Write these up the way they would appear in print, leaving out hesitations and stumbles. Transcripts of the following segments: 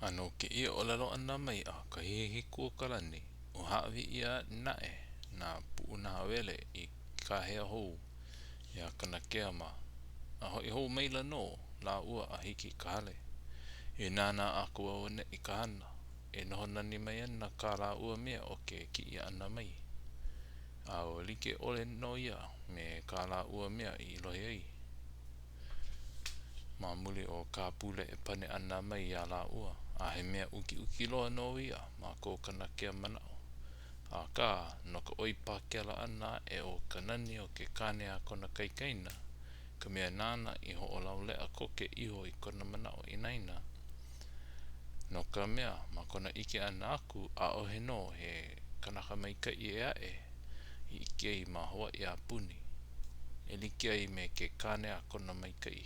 Ano ke ia o lalo ana mai a kahihikuaokalani o haawi ia nae na Puunahawele I kahea hou ia Kanakea ma a hoi hou meila no la ua a hiki kahale e nana a kua one I kahana e noho nani mai ana ka la ua mea o ke ki ia ana mai a o like ole no ia me ka la ua mea I lohe ai ma muli o ka pule e pane ana mai ia la ua a he mea uki uki loa no ia ma ko Kanakea manao a ka no ka oipa kela ana e o kanani o ke kane a kona kaikaina ka mea nana I ho o lau lea ko ke iho I kona manao I naina no ka mea ma kona ike ana aku a o he no he kanaka maikai e ae I ike I ma hoa I a puni e like ai me ke kane a kona maikai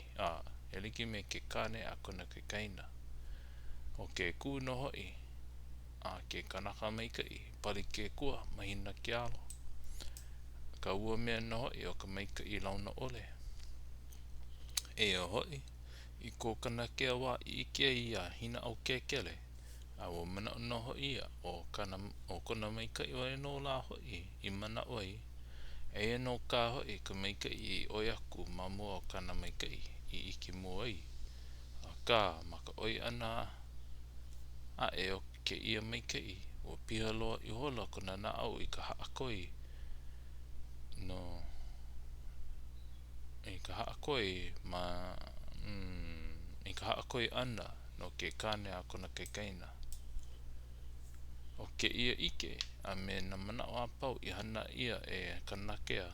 e like me ke kane a kona kaikaina o ke kuno hoi a ke kanaka maikai pali ke kua mahina ke alo ka ua mea no hoi o ka maikai launa ole e o hoi I ko Kanakea wa I ike ai a Hinaaukekele a o mana no hoi ia o kona maikai o e no la hoi I mana oi e no ka hoi ka maikai I oiaku ma mua o kana maikai I iki mua ai a ka maka oi ana a e o ke ia maikai o piha loa I hola kona na au I ka haakoi no I ka haakoi ma I ka haakoi ana no ke kane a kona kaikaina o ke ia ike a me na mana o a pau I hana ia e Kanakea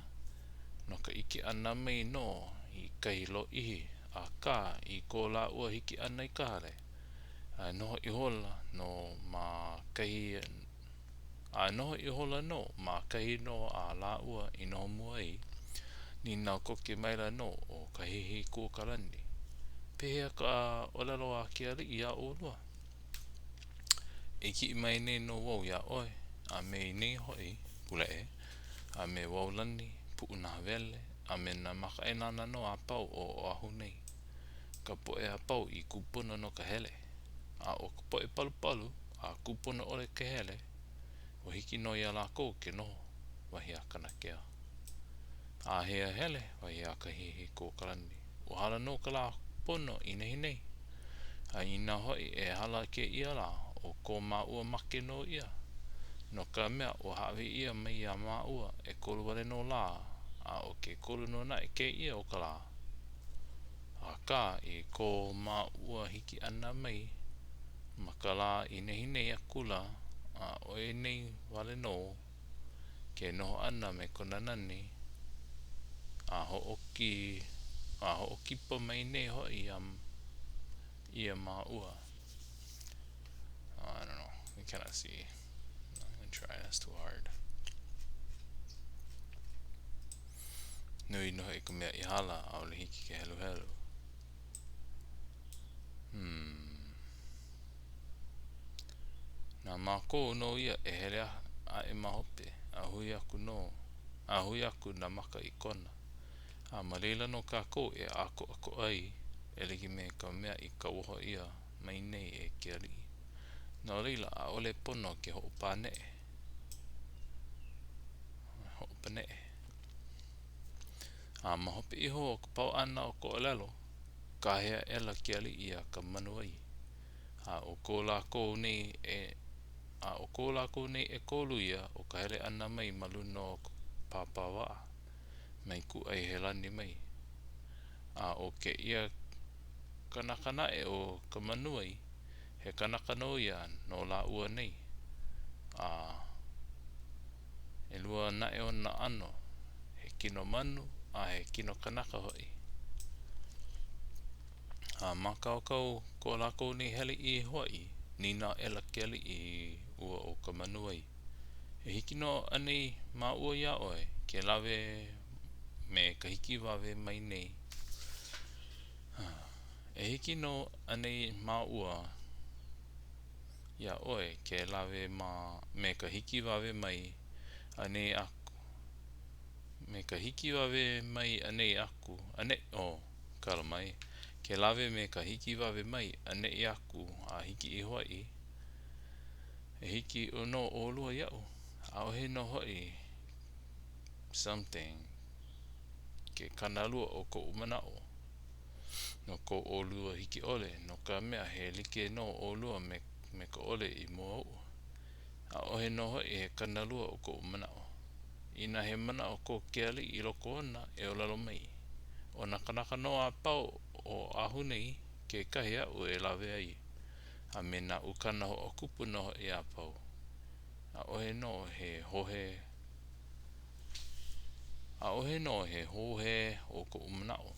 no ka ike ana mai no I kailo ihi a ka I ko la ua hiki ana I ka hale a noho I hola no ma kahi a noho I hola no ma kahi no a la ua I noho mua ai ni nau koke maila no o kahihikuaokalani pehea ka olelo a ke ali I a olua e ki mai nei no wau ia oi a me nei hoi Pulee a me waulani Puunahawele a me na maka e nana no a pau o Oahu nei ka poe a pau I kupuna no ka hele a o ka poe palu palu a kupuna ole ka hele o hiki no ia la kou ke noho wahi a Kanakea a hea hele wahi a kahihikuaokalani o hala no ka la pono I nehi nei a ina hoi e hala ke ia la o ko maua make no ia no ka mea o hawi ia mai a maua e kolu wale no la a o ke kolu no na e ke ia o ka la a ka I ko maua hiki ana mai ma ka la I nehi nei a kula a o e nei wale no ke noho ana me kona nani a ho kipa mai nei hoi ia maua I don't know we cannot see I'm gonna try that's too hard nui no e ka mea I hala a ole hiki ke helu helu na mako no ia e hele a e mahope a hui aku na maka I Kona a malila no kako e ako ai e liki me ka mea I ka woho ia mai nei e ke alii no leila a ole pono ke ho'opa ne'e a mahope iho o ka pau ana o ko olelo ka hea ela ke alii ia Kamanuwai a o ko lako nei e kolu ia o ka hele ana mai maluna o papawaa mai Kuaihelani mai a o ke ia kanaka e o Kamanuwai he kanaka no ia no la ua nei a e lua e o na ano he kino manu a he kino kanaka hoi a makaukau ko lako ni hele I hoi ni na ela keli I ua o Kamanuwai e hiki no anei ma ua ia oe ke lawe me ka hiki wawe mai nei e hiki no anei ma ua ia oe ke lawe me ka hiki wawe mai anei aku me ka hiki wawe mai anei aku kala mai Ke lawe me ka hiki wawe mai ane i aku a hiki i Hawaii. E hiki o no o lua iau. A ohe no hoi something ke kanalua o ko umanao. No ko o lua hiki ole. No ka mea he like no o lua me ka ole i mua ua. A ohe no hoi he kanalua o ko umanao. Ina he mana o ko ke alii i loko ona e o lalo mai. O na kanaka no a pau o Oahu nei ke kahi au e lawe ai. A me na ukana ho o kupu no i a pau. A ohe no he hohe. A ohe no he hohe o ko umanao.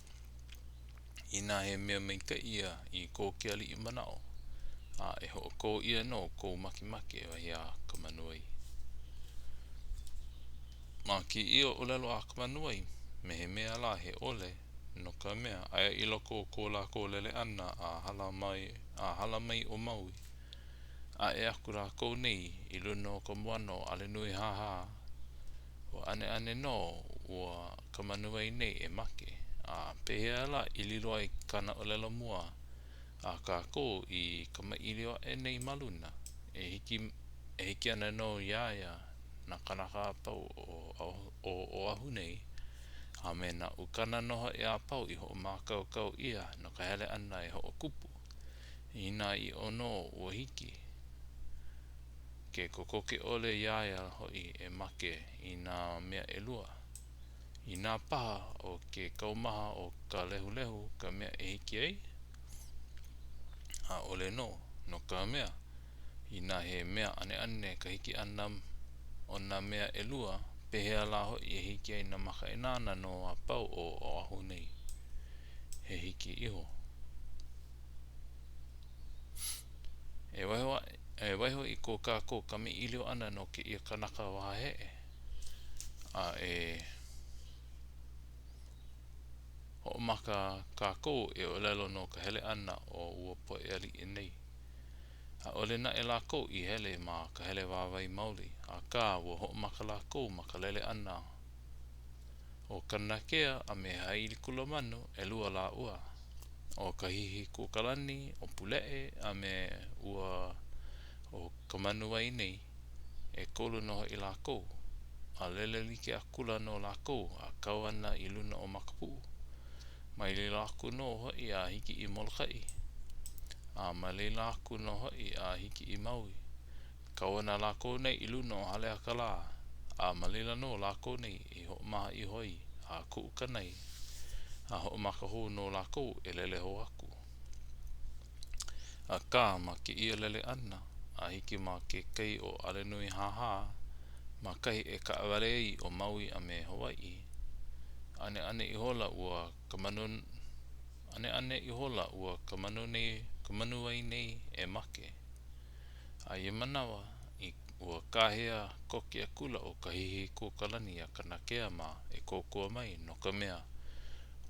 Ina he mea maikai ia i ko ke alii i manao. A e ho ko ia no ko makimaki e wahi a Kamanuwai. Ma ki ia o lelo a Kamanuwai, me he mea la he ole, no ka mea, aia i loko ko lako lele ana a hala mai o Maui. A e aku lako nei i luna o ka moano ale nui haha. O ane no ua Kamanuwai nei e make. A pehea la i lilo ai kana o lelo mua. A kako i kama ilio e nei maluna. E hiki ana no iaia na kanaka pau o Oahu nei. A me na ukana noho e a pau i ho makau ia no ka hele ana e ho o kupu. Ina i ono ua hiki. Ke kokoke ole iaia hoi e make i nā mea e lua. I nā paha o ke kaumaha o ka lehu ka mea e hiki ai. A ole no ka mea. I nā he mea ane ka hiki ana o nā mea e lua. Pehea la hoi e hiki ai na maka e nāna no a pau o Oahu nei. He hiki iho. E waiho i ko kako ka me ilio ana no ke ia kanaka waha hee. A e ho maka kako e o lelo no ka hele ana o ua po e ali e nei. A ole na e lako i hele ma ka hele wawai mauli. A ka ua ho maka lako maka lele ana. O Kanakea a me haili kulamanu e lua la ua. O Kahihikuaokalani o Pulee a me ua o Kamanuwai nei e kolu noho i lako. A lele like a kula no lako a kawana i luna o makapu. Mai li laku no hoi a hiki i Molokai. A mai li laku no hoi a hiki i Maui. Kawana lako nei i luna o hale akala. A malila no lako nei i ho maha i hoi a kuukanai. A ho maka ho no lako e lele ho aku. A ka ma ki ia lele ana. A hiki ma ke kei o alenui haha. Ma kai e ka awarei o Maui a me Hawaii. Ane i hola ua Kamanuwai nei e make. A i manawa i ua kahea koki a kula o Kahihikuaokalani a Kanakea ma e kokua mai no ka mea.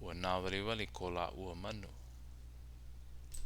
Ua nā wali ko la ua manu.